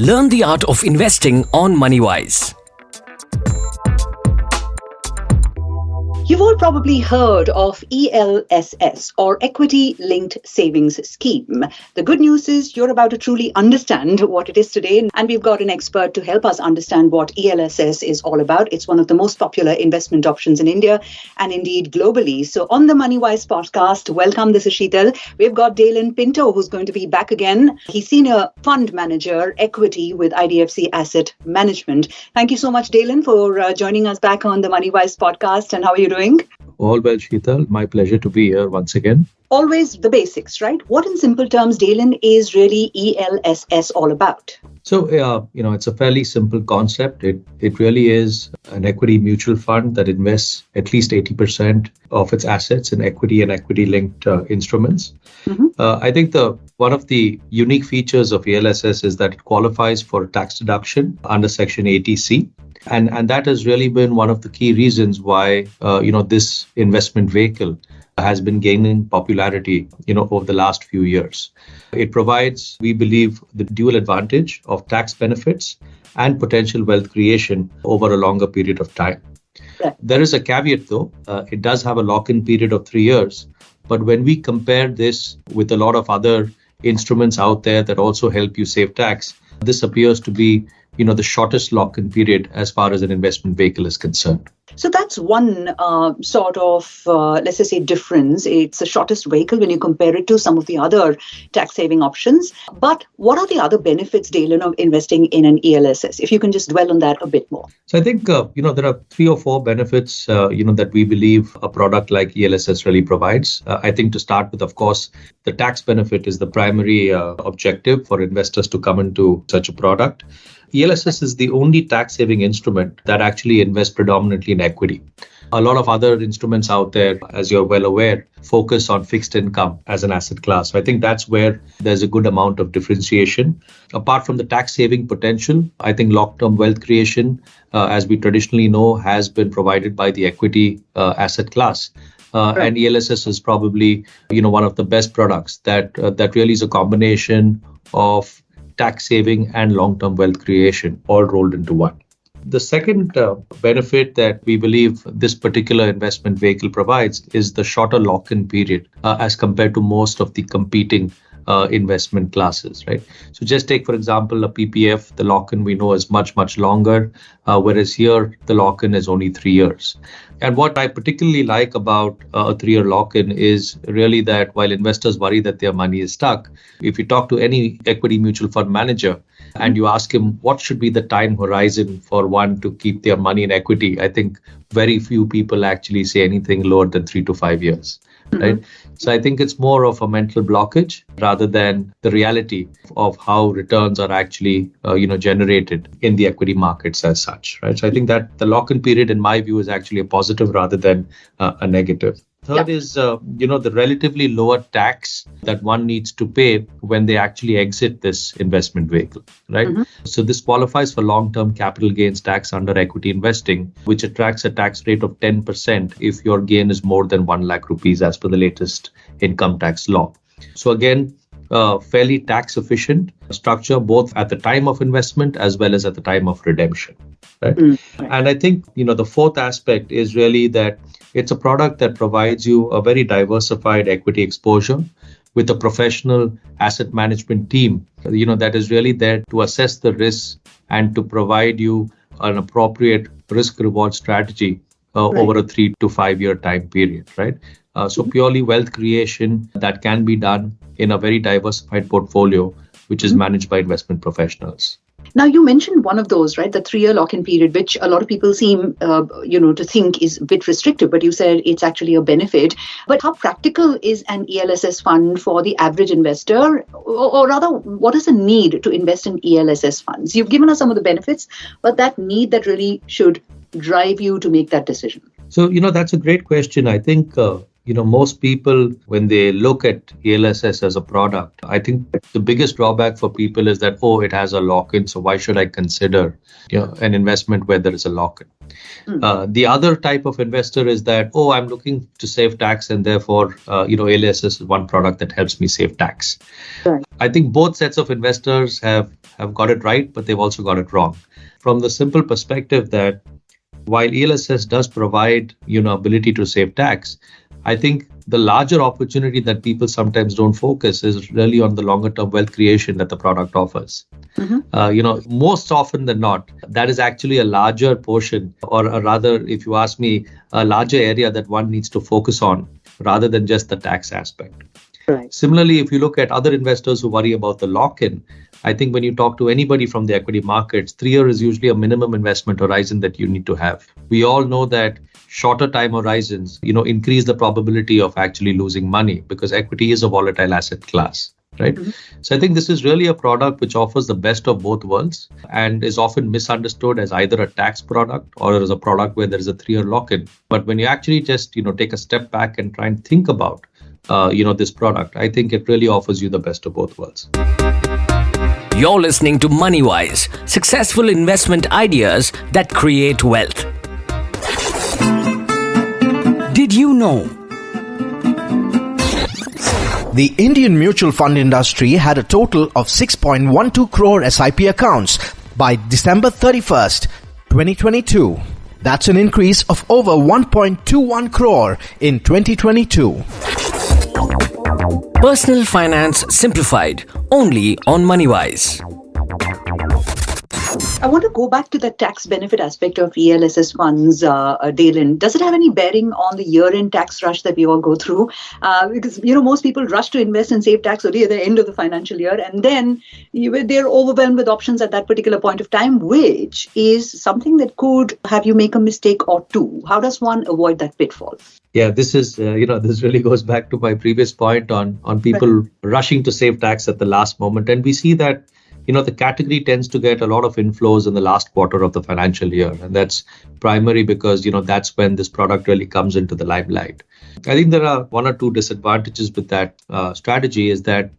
Learn the art of investing on MoneyWise. You've all probably heard of ELSS, or Equity Linked Savings Scheme. The good news is you're about to truly understand what it is today, and we've got an expert to help us understand what ELSS is all about. It's one of the most popular investment options in India and indeed globally. So on the MoneyWise podcast, welcome, this is Sheetal. We've got Daylynn Pinto, who's going to be back again. He's Senior Fund Manager, Equity with IDFC Asset Management. Thank you so much, Daylynn, for joining us back on the MoneyWise podcast. And how are you doing? All well, Sheetal. My pleasure to be here once again. Always the basics, right? What in simple terms, Daylynn, is really ELSS all about? So, it's a fairly simple concept. It really is an equity mutual fund that invests at least 80% of its assets in equity and equity-linked instruments. Mm-hmm. I think one of the unique features of ELSS is that it qualifies for tax deduction under Section 80C. And that has really been one of the key reasons why, this investment vehicle has been gaining popularity, over the last few years. It provides, we believe, the dual advantage of tax benefits and potential wealth creation over a longer period of time. Yeah. There is a caveat, though. It does have a lock-in period of 3 years. But when we compare this with a lot of other instruments out there that also help you save tax, this appears to be the shortest lock-in period as far as an investment vehicle is concerned. So that's one sort of, let's just say, difference. It's the shortest vehicle when you compare it to some of the other tax-saving options. But what are the other benefits, Daylynn, of investing in an ELSS? If you can just dwell on that a bit more. So I think, there are 3 or 4 benefits, that we believe a product like ELSS really provides. I think to start with, of course, the tax benefit is the primary objective for investors to come into such a product. ELSS is the only tax-saving instrument that actually invests predominantly in equity. A lot of other instruments out there, as you're well aware, focus on fixed income as an asset class. So I think that's where there's a good amount of differentiation. Apart from the tax-saving potential, I think long-term wealth creation, as we traditionally know, has been provided by the equity asset class. And ELSS is probably, one of the best products that really is a combination of tax saving and long-term wealth creation all rolled into one. The second benefit that we believe this particular investment vehicle provides is the shorter lock-in period as compared to most of the competing investment classes, right? So just take, for example, a PPF, the lock-in we know is much, much longer, whereas here the lock-in is only 3 years. And what I particularly like about a 3-year lock-in is really that while investors worry that their money is stuck, if you talk to any equity mutual fund manager and you ask him what should be the time horizon for one to keep their money in equity, I think very few people actually say anything lower than 3 to 5 years. Right. Mm-hmm. So I think it's more of a mental blockage rather than the reality of how returns are actually, generated in the equity markets as such. Right. So I think that the lock-in period, in my view, is actually a positive rather than a negative. Third is, the relatively lower tax that one needs to pay when they actually exit this investment vehicle, right? Mm-hmm. So this qualifies for long-term capital gains tax under equity investing, which attracts a tax rate of 10% if your gain is more than 1 lakh rupees as per the latest income tax law. So again, fairly tax efficient structure, both at the time of investment as well as at the time of redemption. Right? Mm-hmm. And I think, the fourth aspect is really that it's a product that provides you a very diversified equity exposure with a professional asset management team, that is really there to assess the risks and to provide you an appropriate risk reward strategy over a 3 to 5 year time period, right? So purely wealth creation that can be done in a very diversified portfolio, which is managed by investment professionals. Now, you mentioned one of those, right? The 3-year lock-in period, which a lot of people seem, to think is a bit restrictive, but you said it's actually a benefit. But how practical is an ELSS fund for the average investor? Or rather, what is the need to invest in ELSS funds? You've given us some of the benefits, but that need that really should drive you to make that decision. So, that's a great question. I think most people, when they look at ELSS as a product, I think the biggest drawback for people is that, oh, it has a lock-in, so why should I consider an investment where there is a lock-in? The other type of investor is that, oh, I'm looking to save tax, and therefore, ELSS is one product that helps me save tax. Right. I think both sets of investors have got it right, but they've also got it wrong. From the simple perspective that while ELSS does provide, ability to save tax, I think the larger opportunity that people sometimes don't focus is really on the longer term wealth creation that the product offers. Most often than not, that is actually a larger portion, or rather, if you ask me, a larger area that one needs to focus on rather than just the tax aspect. Right. Similarly, if you look at other investors who worry about the lock-in, I think when you talk to anybody from the equity markets, 3 years is usually a minimum investment horizon that you need to have. We all know that shorter time horizons, increase the probability of actually losing money because equity is a volatile asset class, right? So I think this is really a product which offers the best of both worlds and is often misunderstood as either a tax product or as a product where there is a 3-year lock-in. But when you actually just, take a step back and try and think about, this product, I think it really offers you the best of both worlds. You're listening to MoneyWise, successful investment ideas that create wealth. Did you know? The Indian mutual fund industry had a total of 6.12 crore SIP accounts by December 31st, 2022. That's an increase of over 1.21 crore in 2022. Personal Finance Simplified, only on MoneyWise. I want to go back to the tax benefit aspect of ELSS funds, Daylynn. Does it have any bearing on the year-end tax rush that we all go through? Because, most people rush to invest and save tax only at the end of the financial year, and then they're overwhelmed with options at that particular point of time, which is something that could have you make a mistake or two. How does one avoid that pitfall? Yeah, this is, this really goes back to my previous point on people rushing to save tax at the last moment. And we see that, the category tends to get a lot of inflows in the last quarter of the financial year. And that's primary because, that's when this product really comes into the limelight. I think there are one or two disadvantages with that strategy is that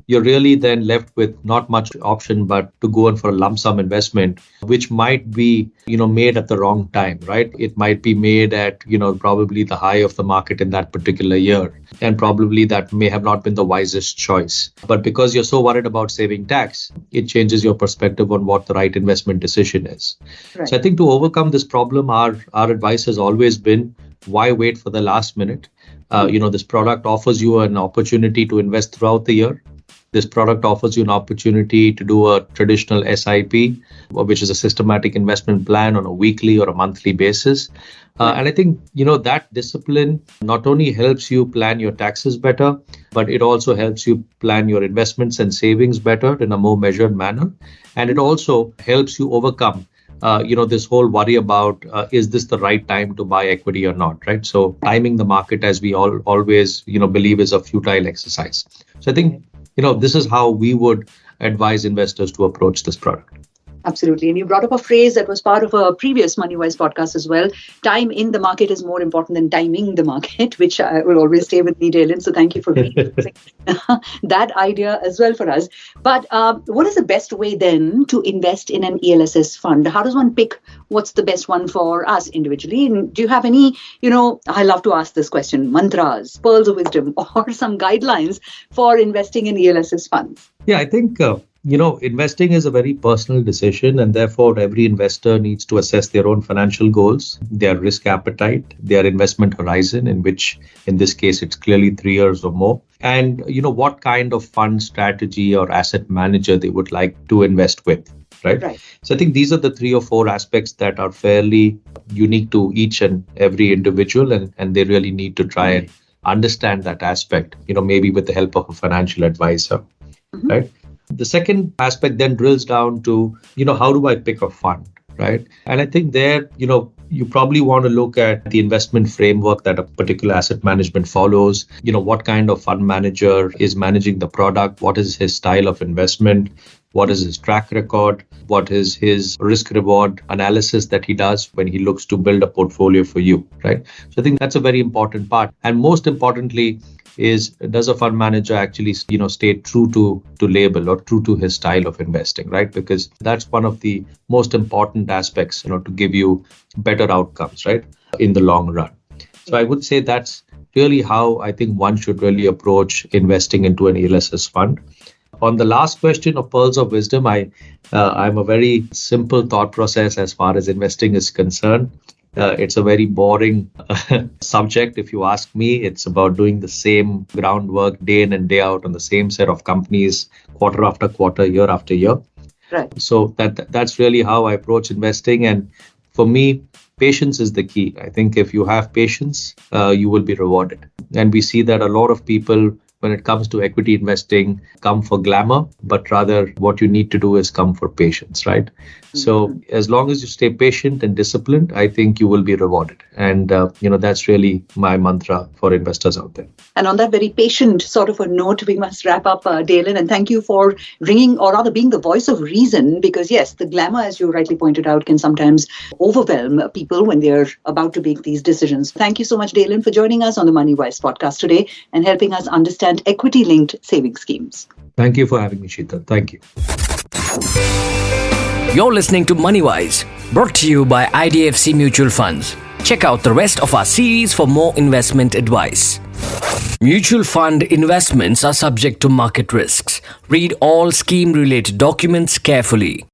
you're really then left with not much option but to go in for a lump sum investment, which might be, made at the wrong time, right? It might be made at, probably the high of the market in that particular year. And probably that may have not been the wisest choice. But because you're so worried about saving tax, it changes your perspective on what the right investment decision is. Right. So I think to overcome this problem, our advice has always been, why wait for the last minute? This product offers you an opportunity to invest throughout the year. This product offers you an opportunity to do a traditional SIP, which is a systematic investment plan on a weekly or a monthly basis. And I think, that discipline not only helps you plan your taxes better, but it also helps you plan your investments and savings better in a more measured manner. And it also helps you overcome this whole worry about, is this the right time to buy equity or not, right? So timing the market, as we always, believe, is a futile exercise. So I think, this is how we would advise investors to approach this product. Absolutely. And you brought up a phrase that was part of a previous MoneyWise podcast as well. Time in the market is more important than timing the market, which will always stay with me, Daylynn. So thank you for reinforcing that idea as well for us. But what is the best way then to invest in an ELSS fund? How does one pick what's the best one for us individually? And do you have any, I love to ask this question, mantras, pearls of wisdom, or some guidelines for investing in ELSS funds? Yeah, I think investing is a very personal decision, and therefore every investor needs to assess their own financial goals, their risk appetite, their investment horizon, in which, in this case, it's clearly 3 years or more, and what kind of fund strategy or asset manager they would like to invest with. Right. So I think these are the 3 or 4 aspects that are fairly unique to each and every individual, and they really need to try and understand that aspect, maybe with the help of a financial advisor. Right. The second aspect then drills down to, how do I pick a fund, right? And I think there, you probably want to look at the investment framework that a particular asset management follows. What kind of fund manager is managing the product? What is his style of investment? what is his track record, what is his risk reward analysis that he does when he looks to build a portfolio for you, right? So I think that's a very important part. And most importantly is, does a fund manager actually, stay true to label or true to his style of investing, right? Because that's one of the most important aspects, to give you better outcomes, right, in the long run. So I would say that's really how I think one should really approach investing into an ELSS fund. On the last question of pearls of wisdom, I'm a very simple thought process as far as investing is concerned. It's a very boring subject, if you ask me. It's about doing the same groundwork day in and day out on the same set of companies, quarter after quarter, year after year. Right. So that's really how I approach investing. And for me, patience is the key. I think if you have patience, you will be rewarded. And we see that a lot of people, when it comes to equity investing, come for glamour, but rather what you need to do is come for patience, right? So as long as you stay patient and disciplined, I think you will be rewarded. And, that's really my mantra for investors out there. And on that very patient sort of a note, we must wrap up, Daylynn. And thank you for ringing, or rather being the voice of reason, because yes, the glamour, as you rightly pointed out, can sometimes overwhelm people when they're about to make these decisions. Thank you so much, Daylynn, for joining us on the MoneyWise podcast today and helping us understand equity-linked saving schemes. Thank you for having me, Sheetal. Thank you. You're listening to MoneyWise, brought to you by IDFC Mutual Funds. Check out the rest of our series for more investment advice. Mutual fund investments are subject to market risks. Read all scheme-related documents carefully.